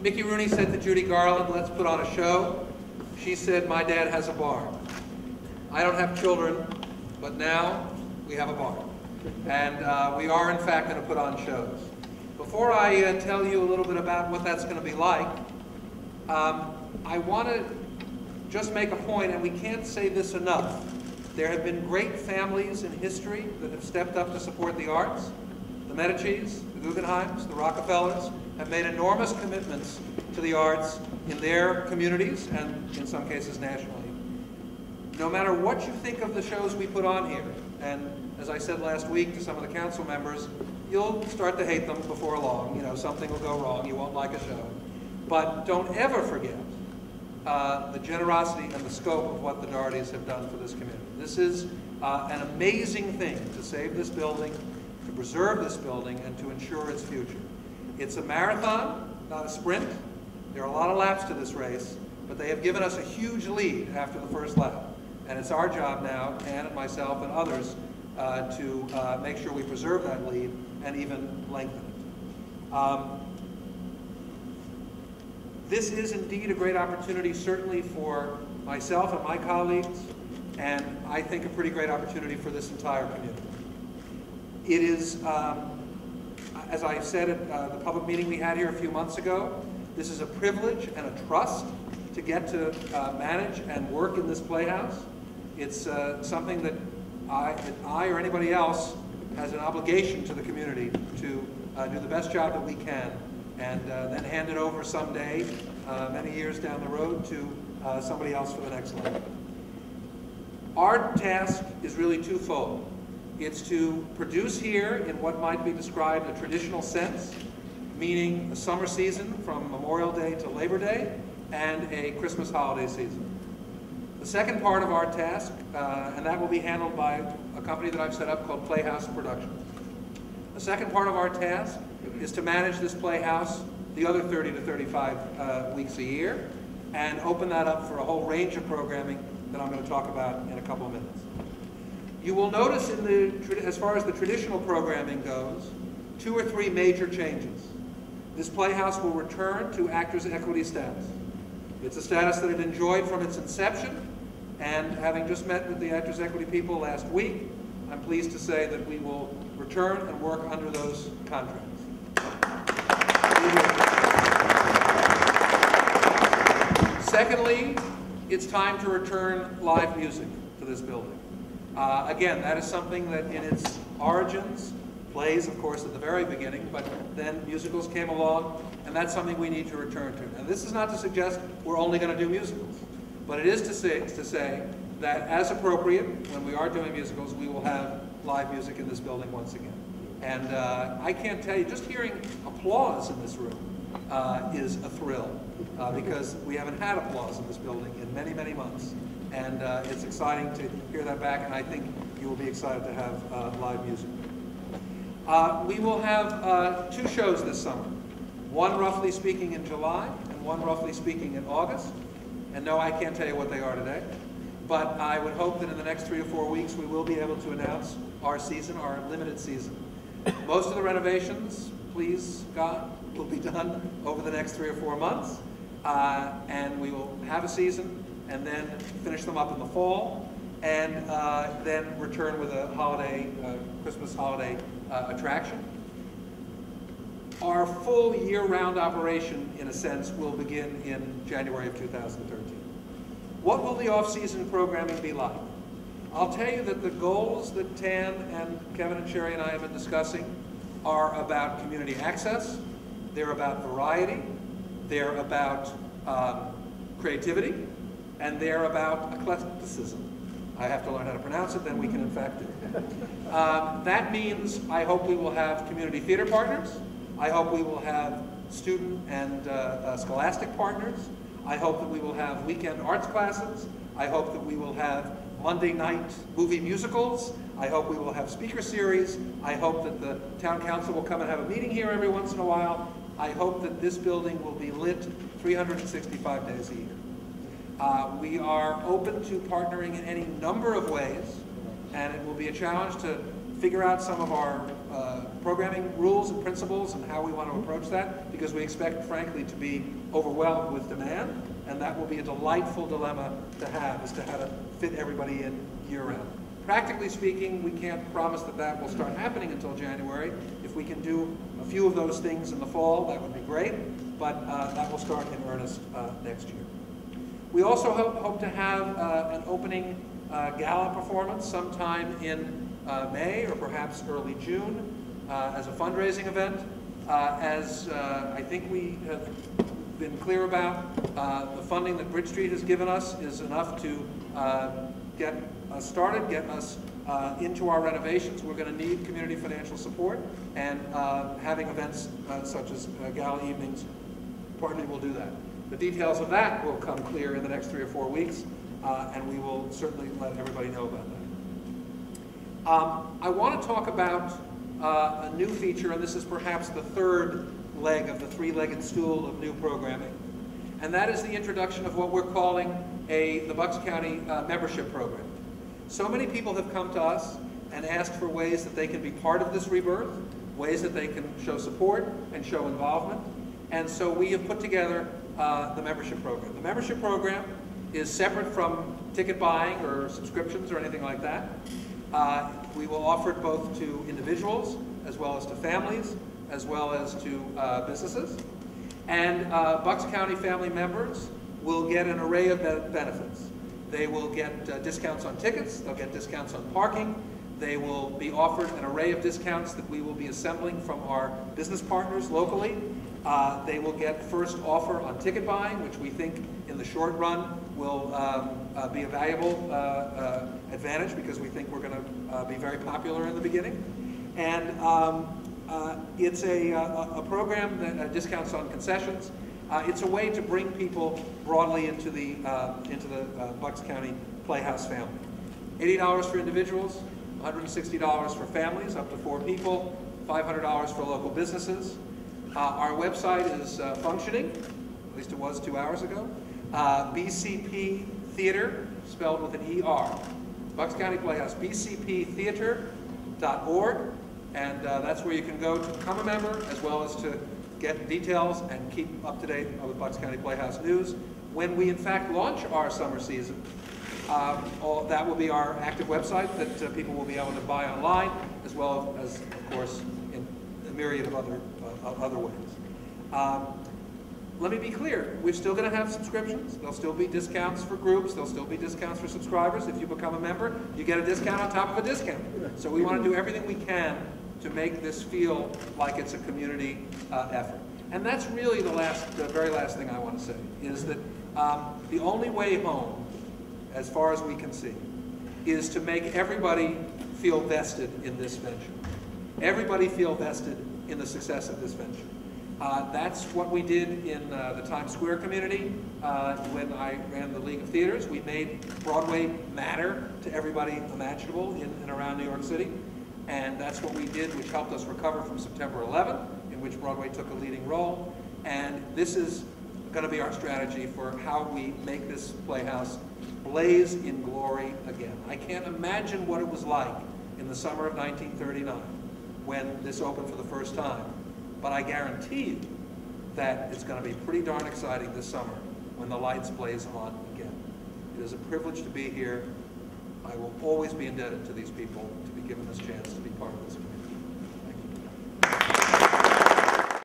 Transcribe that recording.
Mickey Rooney said to Judy Garland, let's put on a show. She said, my dad has a bar. I don't have children, but now we have a bar. And we are, in fact, going to put on shows. Before I tell you a little bit about what that's going to be like, I want to just make a point, and we can't say this enough. There have been great families in history that have stepped up to support the arts. The Medicis, the Guggenheims, the Rockefellers have made enormous commitments to the arts in their communities and in some cases nationally. No matter what you think of the shows we put on here, and as I said last week to some of the council members, you'll start to hate them before long. You know, something will go wrong, you won't like a show. But don't ever forget the generosity and the scope of what the Dohertys have done for this community. This is an amazing thing to save this building, to preserve this building, and to ensure its future. It's a marathon, not a sprint. There are a lot of laps to this race, but they have given us a huge lead after the first lap. And it's our job now, Ann and myself and others, to make sure we preserve that lead and even lengthen it. This is indeed a great opportunity, certainly for myself and my colleagues, and I think a pretty great opportunity for this entire community. It is, as I said at the public meeting we had here a few months ago, this is a privilege and a trust to get to manage and work in this playhouse. It's something that I or anybody else has an obligation to the community to do the best job that we can, and then hand it over someday, many years down the road, to somebody else for the next level. Our task is really twofold. It's to produce here in what might be described a traditional sense, meaning a summer season from Memorial Day to Labor Day, and a Christmas holiday season. The second part of our task, and that will be handled by a company that I've set up called Playhouse Productions. The second part of our task is to manage this playhouse the other 30 to 35 weeks a year, and open that up for a whole range of programming that I'm going to talk about in a couple of minutes. You will notice as far as the traditional programming goes, 2 or 3 major changes. This playhouse will return to Actors Equity status. It's a status that it enjoyed from its inception, and having just met with the Actors Equity people last week, I'm pleased to say that we will return and work under those contracts. Secondly, it's time to return live music to this building. Again, that is something that in its origins, plays of course at the very beginning, but then musicals came along, and that's something we need to return to. And this is not to suggest we're only going to do musicals, but it is to say that as appropriate, when we are doing musicals, we will have live music in this building once again. And I can't tell you, just hearing applause in this room is a thrill, because we haven't had applause in this building in many, many months. And it's exciting to hear that back, and I think you will be excited to have live music. We will have 2 shows this summer. One, roughly speaking, in July, and one, roughly speaking, in August. And no, I can't tell you what they are today. But I would hope that in the next 3 or 4 weeks we will be able to announce our season, our limited season. Most of the renovations, please God, will be done over the next 3 or 4 months. And we will have a season, and then finish them up in the fall, and then return with a holiday, Christmas holiday attraction. Our full year-round operation, in a sense, will begin in January of 2013. What will the off-season programming be like? I'll tell you that the goals that Tan and Kevin and Sherry and I have been discussing are about community access, they're about variety, they're about creativity, and they're about eclecticism. I have to learn how to pronounce it, then we can in fact do it. That means I hope we will have community theater partners. I hope we will have student and scholastic partners. I hope that we will have weekend arts classes. I hope that we will have Monday night movie musicals. I hope we will have speaker series. I hope that the town council will come and have a meeting here every once in a while. I hope that this building will be lit 365 days a year. We are open to partnering in any number of ways, and it will be a challenge to figure out some of our programming rules and principles and how we want to approach that, because we expect, frankly, to be overwhelmed with demand, and that will be a delightful dilemma to have, as to how to fit everybody in year-round. Practically speaking, we can't promise that that will start happening until January. If we can do a few of those things in the fall, that would be great, but that will start in earnest next year. We also hope to have an opening gala performance sometime in May or perhaps early June as a fundraising event. As I think we have been clear about, the funding that Bridge Street has given us is enough to get us started, get us into our renovations. We're going to need community financial support, and having events such as gala evenings, partly will do that. The details of that will come clear in the next 3 or 4 weeks, and we will certainly let everybody know about that. I want to talk about a new feature, and this is perhaps the third leg of the three-legged stool of new programming, and that is the introduction of what we're calling the Bucks County membership program. So many people have come to us and asked for ways that they can be part of this rebirth, ways that they can show support and show involvement, and so we have put together the membership program. The membership program is separate from ticket buying or subscriptions or anything like that. We will offer it both to individuals, as well as to families, as well as to businesses. And Bucks County family members will get an array of benefits. They will get discounts on tickets, they'll get discounts on parking, they will be offered an array of discounts that we will be assembling from our business partners locally. They will get first offer on ticket buying, which we think in the short run will be a valuable advantage, because we think we're going to be very popular in the beginning. And it's a program that discounts on concessions. It's a way to bring people broadly into the Bucks County Playhouse family. $80 for individuals, $160 for families, up to 4 people, $500 for local businesses. Our website is functioning, at least it was 2 hours ago. BCP Theater, spelled with an ER. Bucks County Playhouse, bcptheater.org, and that's where you can go to become a member, as well as to get details and keep up to date with Bucks County Playhouse news. When we in fact launch our summer season, that will be our active website that people will be able to buy online, as well as, of course, in a myriad of other ways. Let me be clear, we're still going to have subscriptions. There'll still be discounts for groups. There'll still be discounts for subscribers. If you become a member, you get a discount on top of a discount. So we want to do everything we can to make this feel like it's a community effort. And that's really the very last thing I want to say, is that the only way home, as far as we can see, is to make everybody feel vested in this venture. Everybody feel vested in the success of this venture. That's what we did in the Times Square community when I ran the League of Theaters. We made Broadway matter to everybody imaginable in and around New York City. And that's what we did, which helped us recover from September 11th, in which Broadway took a leading role. And this is going to be our strategy for how we make this playhouse blaze in glory again. I can't imagine what it was like in the summer of 1939 when this opened for the first time. But I guarantee you that it's going to be pretty darn exciting this summer when the lights blaze on again. It is a privilege to be here. I will always be indebted to these people to be given this chance to be part of this.